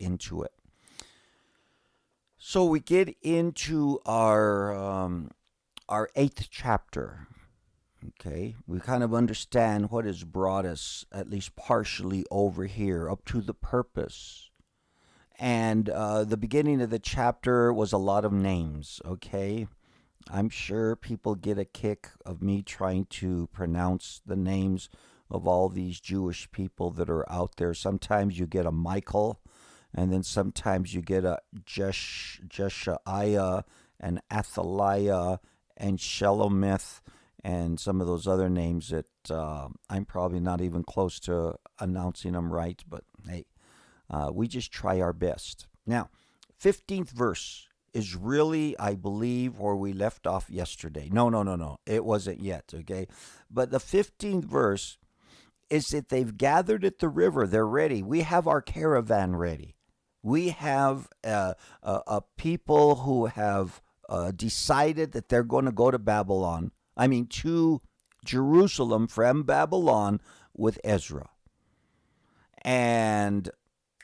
into it. So we get into our eighth chapter. Okay, we kind of understand what has brought us at least partially over here up to the purpose. And the beginning of the chapter was a lot of names. Okay, I'm sure people get a kick of me trying to pronounce the names of all these Jewish people that are out there. Sometimes you get a Michael, and then sometimes you get a Jeshaiah and Athaliah and Shelomith and some of those other names that I'm probably not even close to announcing them right, but hey, we just try our best. Now, 15th verse is really, I believe, where we left off yesterday. No. It wasn't yet, okay? But the 15th verse is that they've gathered at the river. They're ready. We have our caravan ready. We have a people who have decided that they're going to go to Babylon. I mean, to Jerusalem from Babylon with Ezra. And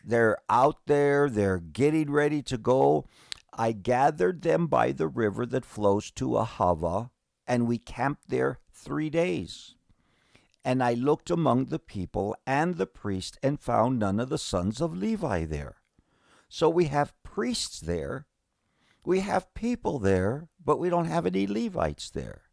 they're out there. They're getting ready to go. I gathered them by the river that flows to Ahava, and we camped there 3 days. And I looked among the people and the priest and found none of the sons of Levi there. So we have priests there, we have people there, but we don't have any Levites there.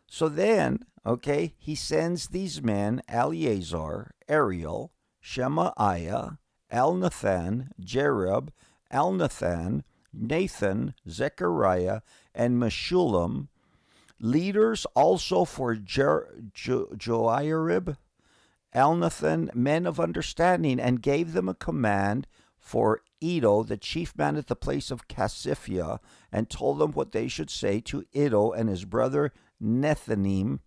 So then, okay, he sends these men, Eleazar, Ariel, Shemaiah, Elnathan, Jerub, Elnathan, Nathan, Zechariah, and Meshullam, leaders also for Joiarib, Elnathan, men of understanding, and gave them a command for Iddo, the chief man at the place of Casiphia, and told them what they should say to Iddo and his brother Nethanim,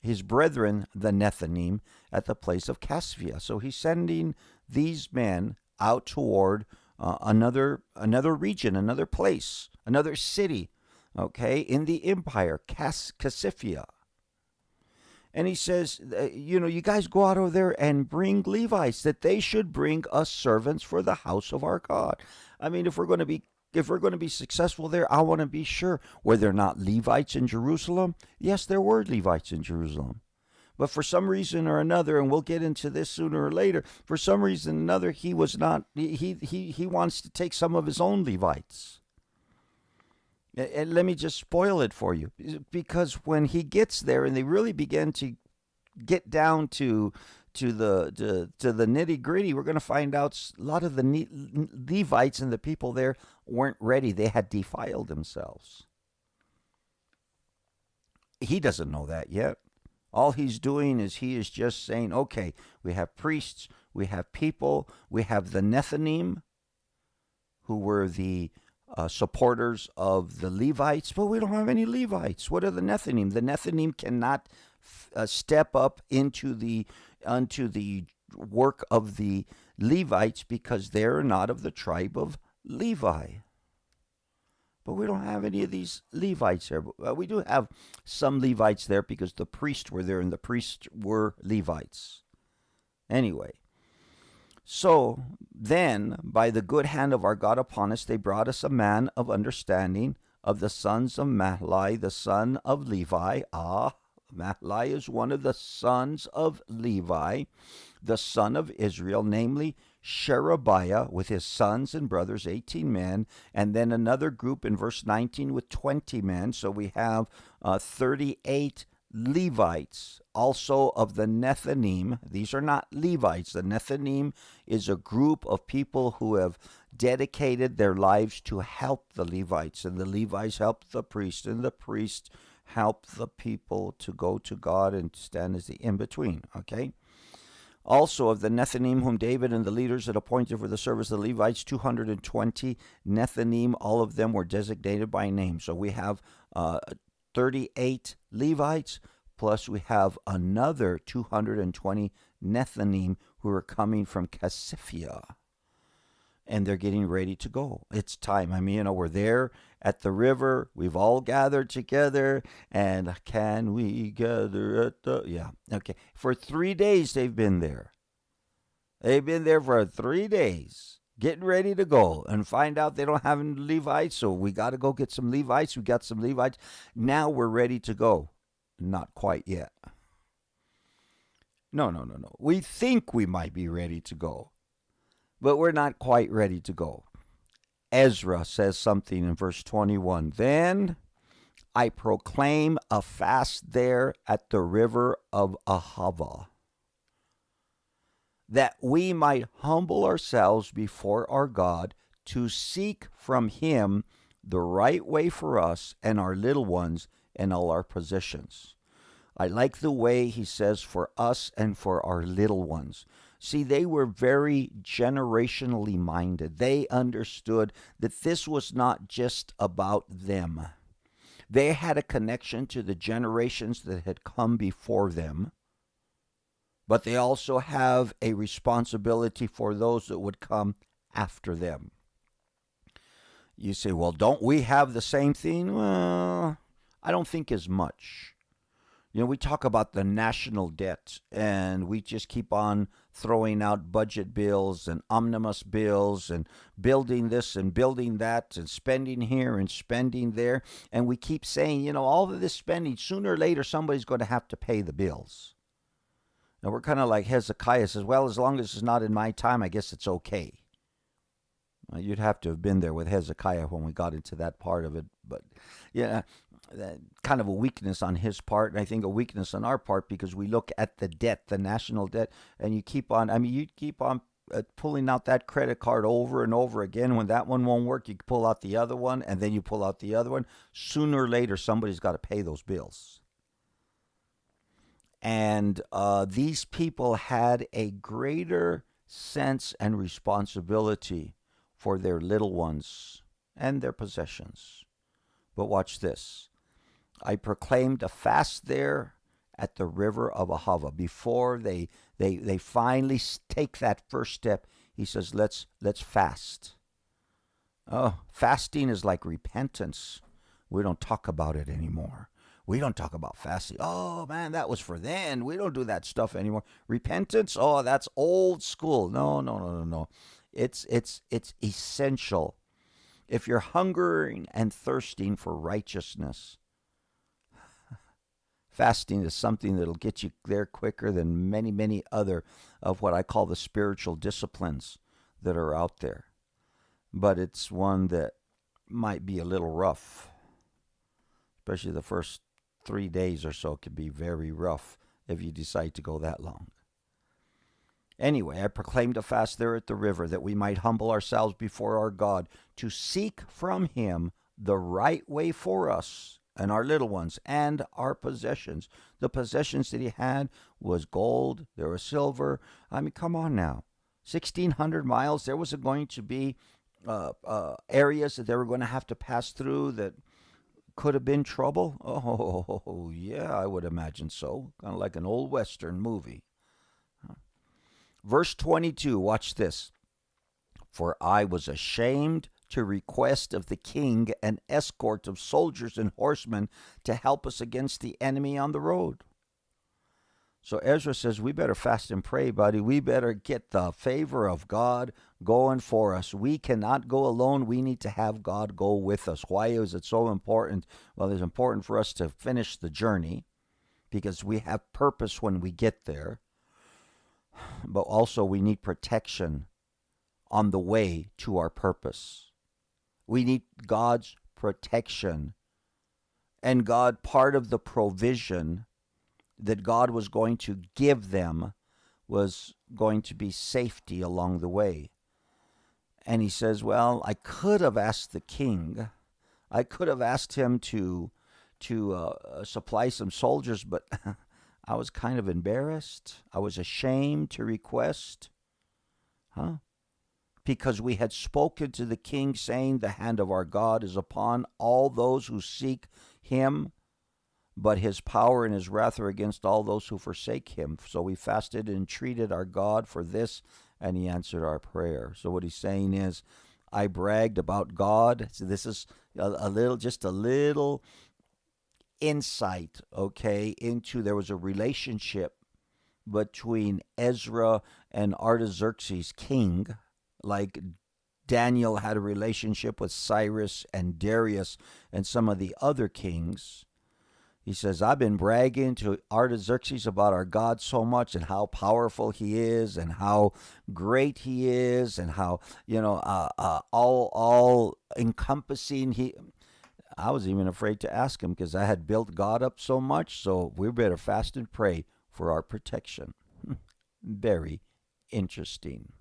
his brethren the Nethanim, at the place of Casiphia. So he's sending these men out toward another region, another place, another city, okay, in the empire, Casiphia. And he says, you guys go out over there and bring Levites, that they should bring us servants for the house of our God. I mean, if we're going to be successful there, I want to be sure. Were there not Levites in Jerusalem? Yes, there were Levites in Jerusalem. But for some reason or another, and we'll get into this sooner or later, for some reason or another, he was not. He wants to take some of his own Levites. And let me just spoil it for you, because when he gets there and they really begin to get down to the nitty gritty, we're going to find out a lot of the Levites and the people there weren't ready. They had defiled themselves. He doesn't know that yet. All he's doing is he is just saying, okay, we have priests, we have people, we have the Nethanim, who were the supporters of the Levites, but we don't have any Levites. What are the Nethanim? The Nethanim cannot step up onto the work of the Levites because they're not of the tribe of Levi. But we don't have any of these Levites there. We do have some Levites there because the priests were there and the priests were Levites. Anyway. So then, by the good hand of our God upon us, they brought us a man of understanding of the sons of Mahli, the son of Levi. Mahli is one of the sons of Levi, the son of Israel, namely Sherebiah with his sons and brothers, 18 men, and then another group in verse 19 with 20 men. So we have 38 Levites, also of the Nethanim. These are not Levites. The Nethanim is a group of people who have dedicated their lives to help the Levites, and the Levites help the priests, and the priests help the people to go to God and stand as the in-between, okay? Also of the Nethanim, whom David and the leaders had appointed for the service of the Levites, 220 Nethanim, all of them were designated by name. So we have 38 Levites, plus we have another 220 Nethanim who are coming from Casiphia. And they're getting ready to go. It's time. I mean, we're there at the river. We've all gathered together. And can we gather at the... Yeah, okay. For 3 days they've been there. They've been there for 3 days, getting ready to go, and find out they don't have any Levites. So we got to go get some Levites. We got some Levites. Now we're ready to go. Not quite yet. No, no, no, no. We think we might be ready to go, but we're not quite ready to go. Ezra says something in verse 21. Then I proclaim a fast there at the river of Ahava, that we might humble ourselves before our God to seek from him the right way for us and our little ones and all our possessions. I like the way he says for us and for our little ones. See, they were very generationally minded. They understood that this was not just about them. They had a connection to the generations that had come before them, but they also have a responsibility for those that would come after them. You say, well, don't we have the same thing? Well, I don't think as much. We talk about the national debt, and we just keep on throwing out budget bills and omnibus bills and building this and building that and spending here and spending there. And we keep saying, all of this spending, sooner or later, somebody's going to have to pay the bills. And we're kind of like Hezekiah says, well, as long as it's not in my time, I guess it's okay. You'd have to have been there with Hezekiah when we got into that part of it. But, kind of a weakness on his part, and I think a weakness on our part, because we look at the debt, the national debt, and you keep on pulling out that credit card over and over again. When that one won't work, you pull out the other one, and then you pull out the other one. Sooner or later, somebody's got to pay those bills. And these people had a greater sense and responsibility for their little ones and their possessions. But watch this. I proclaimed a fast there at the river of Ahava. Before they finally take that first step, he says, let's fast. Oh, fasting is like repentance. We don't talk about it anymore. We don't talk about fasting. Oh, man, that was for then. We don't do that stuff anymore. Repentance, oh, that's old school. No. It's essential. If you're hungering and thirsting for righteousness, fasting is something that'll get you there quicker than many, many other of what I call the spiritual disciplines that are out there. But it's one that might be a little rough, especially the first 3 days or so can be very rough if you decide to go that long. Anyway, I proclaimed a fast there at the river that we might humble ourselves before our God to seek from him the right way for us and our little ones and our possessions. The possessions that he had was gold, there was silver. I mean, come on now. 1,600 miles, there was going to be areas that they were going to have to pass through that could have been trouble. Oh, yeah, I would imagine so. Kind of like an old Western movie. Verse 22, watch this. For I was ashamed to request of the king an escort of soldiers and horsemen to help us against the enemy on the road. So Ezra says, we better fast and pray, buddy. We better get the favor of God going for us. We cannot go alone. We need to have God go with us. Why is it so important? Well, it's important for us to finish the journey because we have purpose when we get there. But also we need protection on the way to our purpose. We need God's protection. And God, part of the provision that God was going to give them was going to be safety along the way. And he says, well, I could have asked the king. I could have asked him to supply some soldiers, but I was kind of embarrassed. I was ashamed to request. Because we had spoken to the king saying, the hand of our God is upon all those who seek him, but his power and his wrath are against all those who forsake him. So we fasted and entreated our God for this, and he answered our prayer. So what he's saying is, I bragged about God. So this is a little insight, okay, into there was a relationship between Ezra and Artaxerxes king, like Daniel had a relationship with Cyrus and Darius and some of the other kings. He says, I've been bragging to Artaxerxes about our God so much and how powerful he is and how great he is and how, all encompassing he. I was even afraid to ask him because I had built God up so much. So we better fast and pray for our protection. Very interesting.